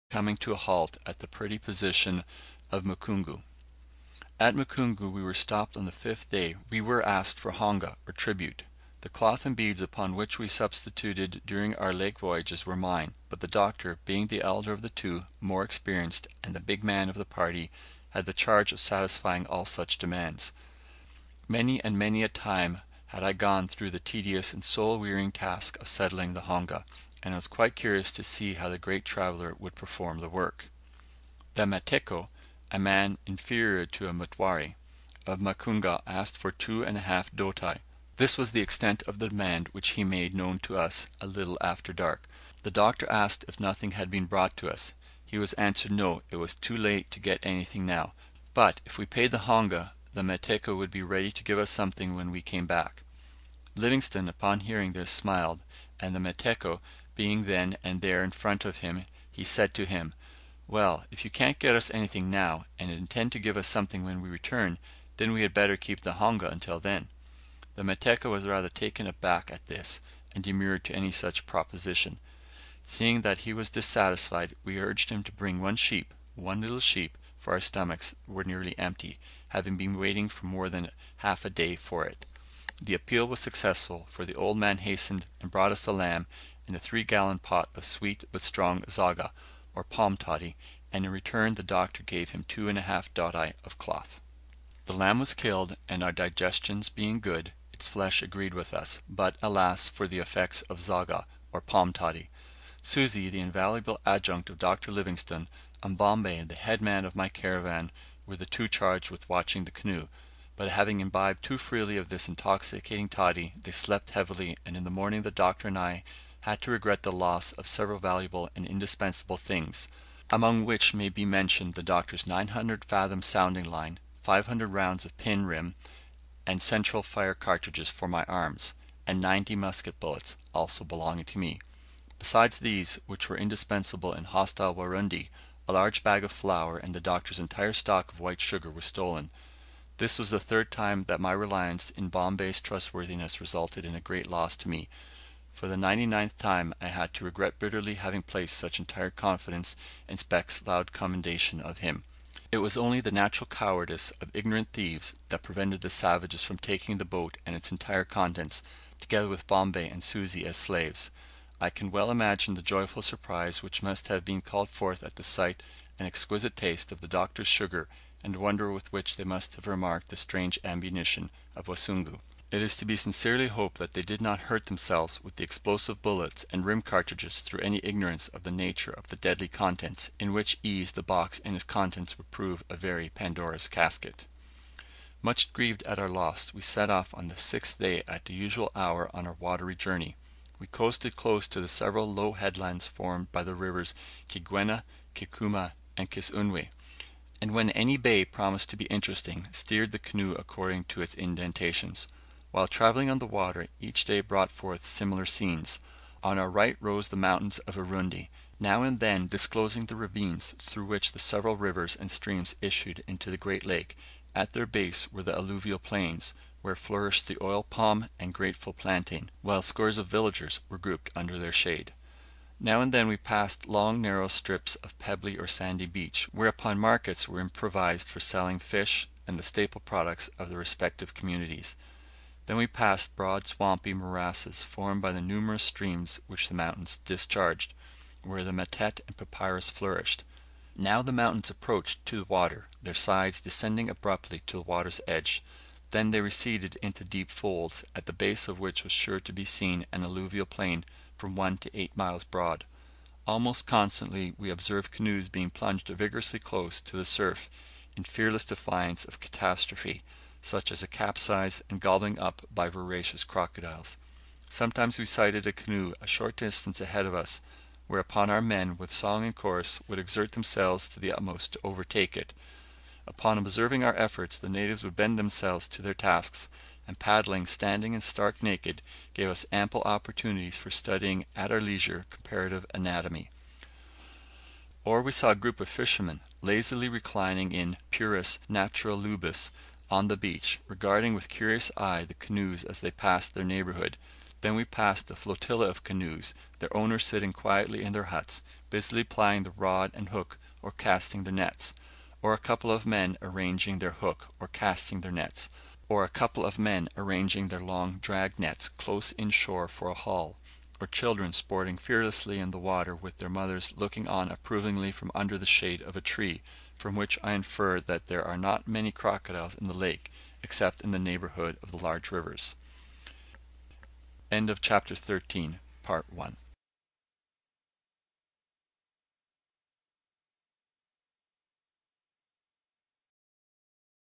coming to a halt at the pretty position of Mukungu. At Mukungu we were stopped on the fifth day. We were asked for honga, or tribute. The cloth and beads upon which we subsisted during our lake voyages were mine, but the Doctor, being the elder of the two, more experienced, and the big man of the party, had the charge of satisfying all such demands. Many and many a time had I gone through the tedious and soul-wearying task of settling the honga, and I was quite curious to see how the great traveller would perform the work. The Mateko, a man inferior to a Mutware, of Mukungu asked for 2½ doti. This was the extent of the demand which he made known to us a little after dark. The Doctor asked if nothing had been brought to us. He was answered no, it was too late to get anything now; but if we paid the honga, the Mateko would be ready to give us something when we came back. Livingstone, upon hearing this, smiled, and the Mateko being then and there in front of him, he said to him, "Well, if you can't get us anything now, and intend to give us something when we return, then we had better keep the honga until then." The Mateko was rather taken aback at this, and demurred to any such proposition. Seeing that he was dissatisfied, we urged him to bring one little sheep, for our stomachs were nearly empty, having been waiting for more than half a day for it. The appeal was successful, for the old man hastened and brought us a lamb and a 3-gallon pot of sweet but strong zaga, or palm toddy, and in return the Doctor gave him 2½ doti of cloth. The lamb was killed, and our digestions being good, its flesh agreed with us; but alas for the effects of zaga, or palm toddy! Susi, the invaluable adjunct of Dr. Livingstone, and Bombay, the head man of my caravan, were the two charged with watching the canoe; but having imbibed too freely of this intoxicating toddy, they slept heavily, and in the morning the Doctor and I had to regret the loss of several valuable and indispensable things, among which may be mentioned the Doctor's 900 fathom sounding line, 500 rounds of pin rim, and central fire cartridges for my arms, and 90 musket bullets, also belonging to me. Besides these, which were indispensable in hostile Warundi, a large bag of flour and the Doctor's entire stock of white sugar were stolen. This was the third time that my reliance in Bombay's trustworthiness resulted in a great loss to me. For the 99th time I had to regret bitterly having placed such entire confidence in Speke's loud commendation of him. It was only the natural cowardice of ignorant thieves that prevented the savages from taking the boat and its entire contents, together with Bombay and Susi as slaves. I can well imagine the joyful surprise which must have been called forth at the sight and exquisite taste of the Doctor's sugar, and wonder with which they must have remarked the strange ammunition of Wasungu. It is to be sincerely hoped that they did not hurt themselves with the explosive bullets and rim cartridges through any ignorance of the nature of the deadly contents, in which ease the box and its contents would prove a very Pandora's casket. Much grieved at our loss, we set off on the 6th day at the usual hour on our watery journey. We coasted close to the several low headlands formed by the rivers Kigwena, Kikuma, and Kisunwe, and when any bay promised to be interesting, steered the canoe according to its indentations. While travelling on the water, each day brought forth similar scenes. On our right rose the mountains of Urundi, now and then disclosing the ravines through which the several rivers and streams issued into the great lake; at their base were the alluvial plains, where flourished the oil palm and grateful plantain, while scores of villagers were grouped under their shade. Now and then we passed long narrow strips of pebbly or sandy beach, whereupon markets were improvised for selling fish and the staple products of the respective communities. Then we passed broad swampy morasses formed by the numerous streams which the mountains discharged, where the matete and papyrus flourished. Now the mountains approached to the water, their sides descending abruptly to the water's edge; then they receded into deep folds, at the base of which was sure to be seen an alluvial plain from 1 to 8 miles broad. Almost constantly we observed canoes being plunged vigorously close to the surf, in fearless defiance of catastrophe, such as a capsize and gobbling up by voracious crocodiles. Sometimes we sighted a canoe a short distance ahead of us, whereupon our men, with song and chorus, would exert themselves to the utmost to overtake it. Upon observing our efforts, the natives would bend themselves to their tasks, and paddling, standing and stark naked, gave us ample opportunities for studying at our leisure comparative anatomy. Or we saw a group of fishermen, lazily reclining in puris naturalibus on the beach, regarding with curious eye the canoes as they passed their neighbourhood. Then we passed a flotilla of canoes, their owners sitting quietly in their huts, busily plying the rod and hook, or casting their nets; or a couple of men arranging their hook, or casting their nets; or a couple of men arranging their long drag nets close in shore for a haul; or children sporting fearlessly in the water with their mothers looking on approvingly from under the shade of a tree, from which I infer that there are not many crocodiles in the lake, except in the neighbourhood of the large rivers. CHAPTER 14.